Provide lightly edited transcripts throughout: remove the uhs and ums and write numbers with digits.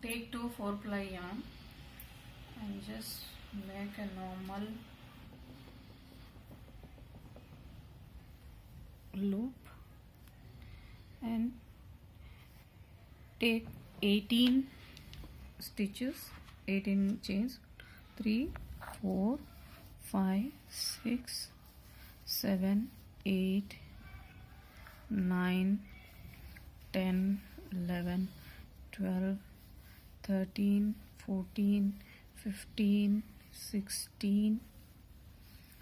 take 2 4-ply yarn and just make a normal loop and take 18 stitches, 18 chains, 3 4 5 6 7 8 9 10 11 12 13 14 15 16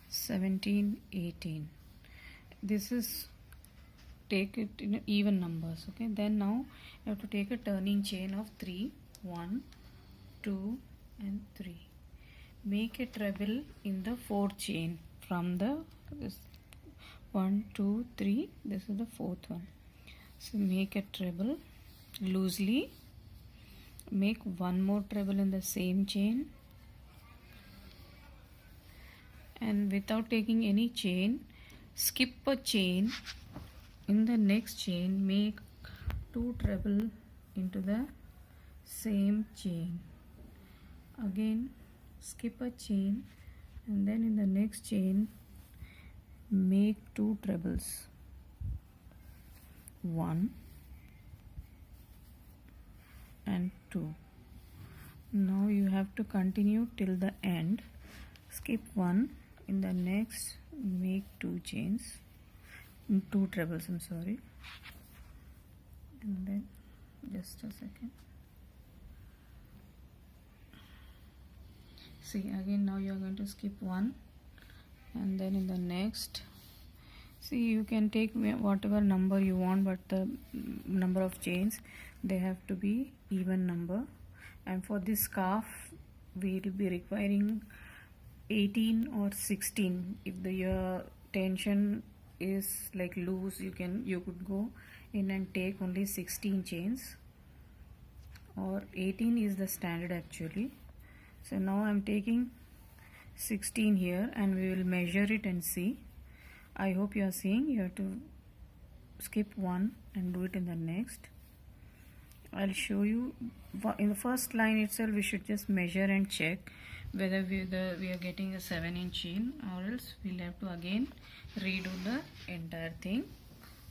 17 18. This is, take it in even numbers. Okay, then now you have to take a turning chain of 3 1 2 and 3. Make a treble in the 4th chain from the 1 2 3. This is the 4th one. So make a treble loosely, make one more treble in the same chain, and without taking any chain, skip a chain. In the next chain, make 2 treble into the same chain. Again skip a chain, and then in the next chain make 2 trebles, 1 and 2. Now you have to continue till the end. Skip one, in the next make 2 chains, 2 trebles, I'm sorry, and then just a second. See, again now you are going to skip one, and then in the next, see, you can take whatever number you want, but the number of chains, they have to be even number. And for this scarf we will be requiring 18 or 16. If your tension is like loose, you could go in and take only 16 chains, or 18 is the standard actually. So now I'm taking 16 here, and we will measure it and see. I hope you are seeing. You have to skip one and do it in the next. I'll show you in the first line itself. We should just measure and check whether we are getting a 7-inch chain, or else we'll have to again redo the entire thing,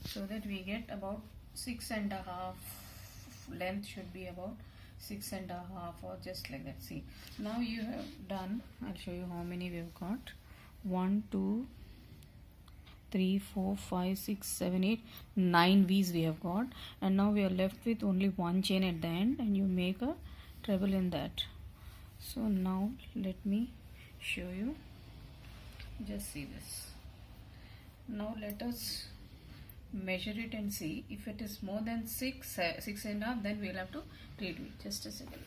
so that we get about 6.5. Length should be about 6.5, or just like that. See, now you have done. I'll show you how many we've got. 1 2 3 4 5 6 7 8 9 V's we have got, and now we are left with only one chain at the end, and you make a treble in that. So now let me show you. Just see this. Now let us measure it and see. If it is more than 6.5, then we'll have to redo it. Just a second.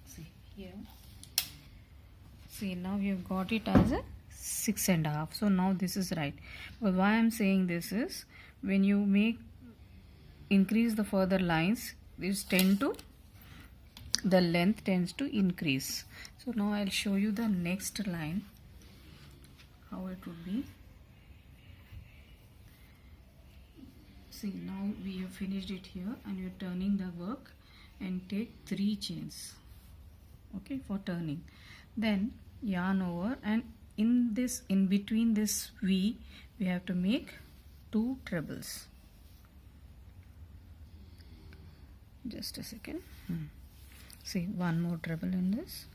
See here. See, now we have got it as a 6.5. So now this is right. But why I'm saying this is, when you increase the further lines, the length tends to increase. So now I'll show you the next line, how it would be. See, now we have finished it here, and you're turning the work, and take 3 chains, okay, for turning. Then yarn over, and in between this V, we have to make 2 trebles. Just a second. See, one more treble in this.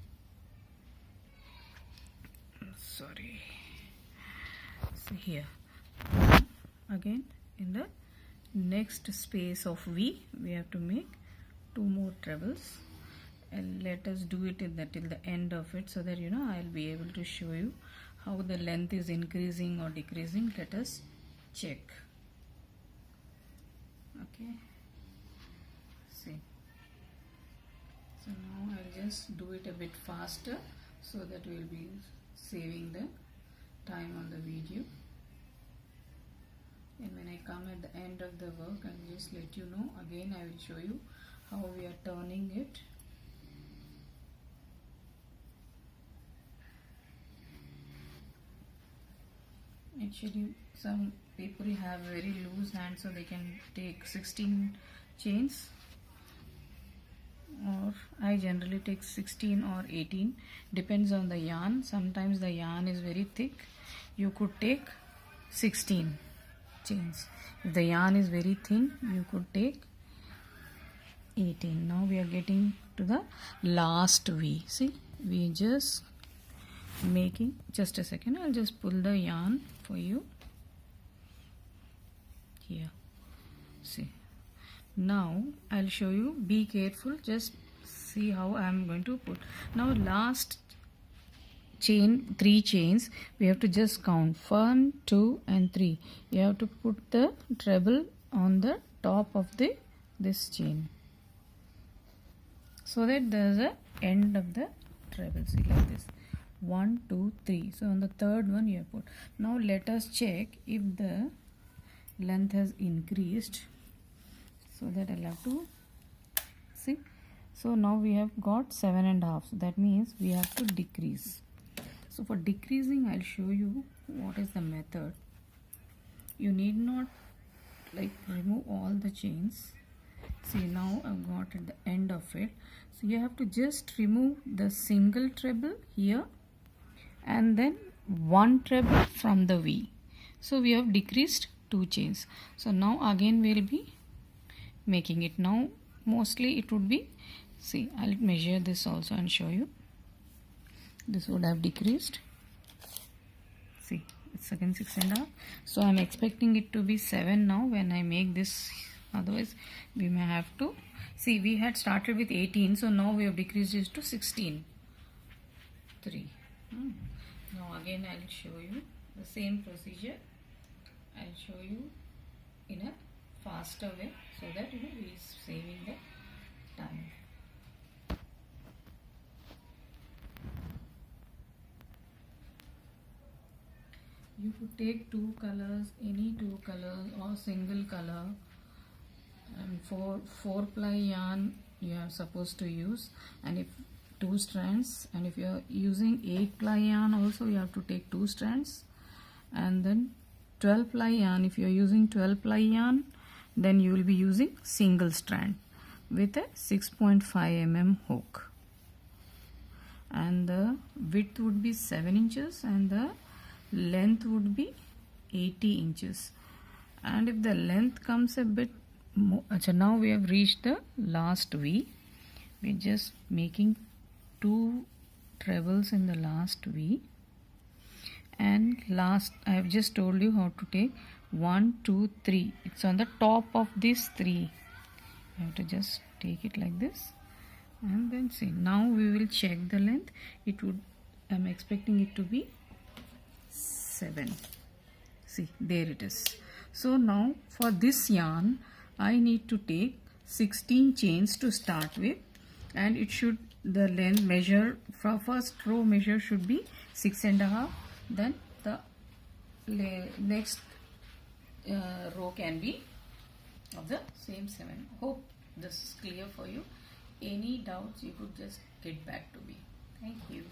Sorry. See here. Again, in the next space of V, we have to make 2 more trebles, and let us do it till the end of it, so that I'll be able to show you how the length is increasing or decreasing. Let us check. Okay, see. So now I'll just do it a bit faster, so that we'll be saving the time on the video. And when I come at the end of the work, I'll just let you know. Again, I will show you how we are turning it. Actually, some people have very loose hands, so they can take 16 chains. or I generally take 16 or 18, depends on the yarn. Sometimes the yarn is very thick, you could take 16 chains. If the yarn is very thin, you could take 18. Now we are getting to the last V. See, we just making, just a second, I'll just pull the yarn for you here. See, now I'll show you, be careful, just see how I'm going to put. Now last chain, 3 chains, we have to just count 1, 2 and 3. You have to put the treble on the top of this chain, so that there's a end of the treble. See, like this, 1, 2, 3. So on the third one you have put. Now let us check if the length has increased, so that I'll have to see. So now we have got 7.5, so that means we have to decrease. So for decreasing, I'll show you what is the method. You need not like remove all the chains. See, now I've got at the end of it. So you have to just remove the single treble here and then 1 treble from the V. So we have decreased 2 chains. So now again we'll be making it. Now mostly it would be, see, I'll measure this also and show you. This would have decreased. See, it's again 6.5. So I'm expecting it to be 7 now when I make this. Otherwise we may have to, see, we had started with 18, so now we have decreased it to 16. 3. Now again I'll show you the same procedure. I'll show you in a faster way, so that we are saving the time. You could take 2 colors, any 2 colors or single color, and for 4-ply yarn you are supposed to use, and if 2 strands, and if you are using 8-ply yarn also you have to take 2 strands, and then 12-ply yarn, if you are using 12-ply yarn, then you will be using single strand with a 6.5 mm hook, and the width would be 7 inches and the length would be 80 inches. And if the length comes a bit more, so now we have reached the last V. We are just making 2 trebles in the last V, and last I have just told you how to take 1, 2, 3. It's on the top of these 3. You have to just take it like this, and then see, now we will check the length. It would, I'm expecting it to be 7. See, there it is. So now for this yarn I need to take 16 chains to start with, and it should, the length measure for first row measure should be 6.5, then the next row can be of the same 7. Hope this is clear for you. Any doubts you could just get back to me. Thank you.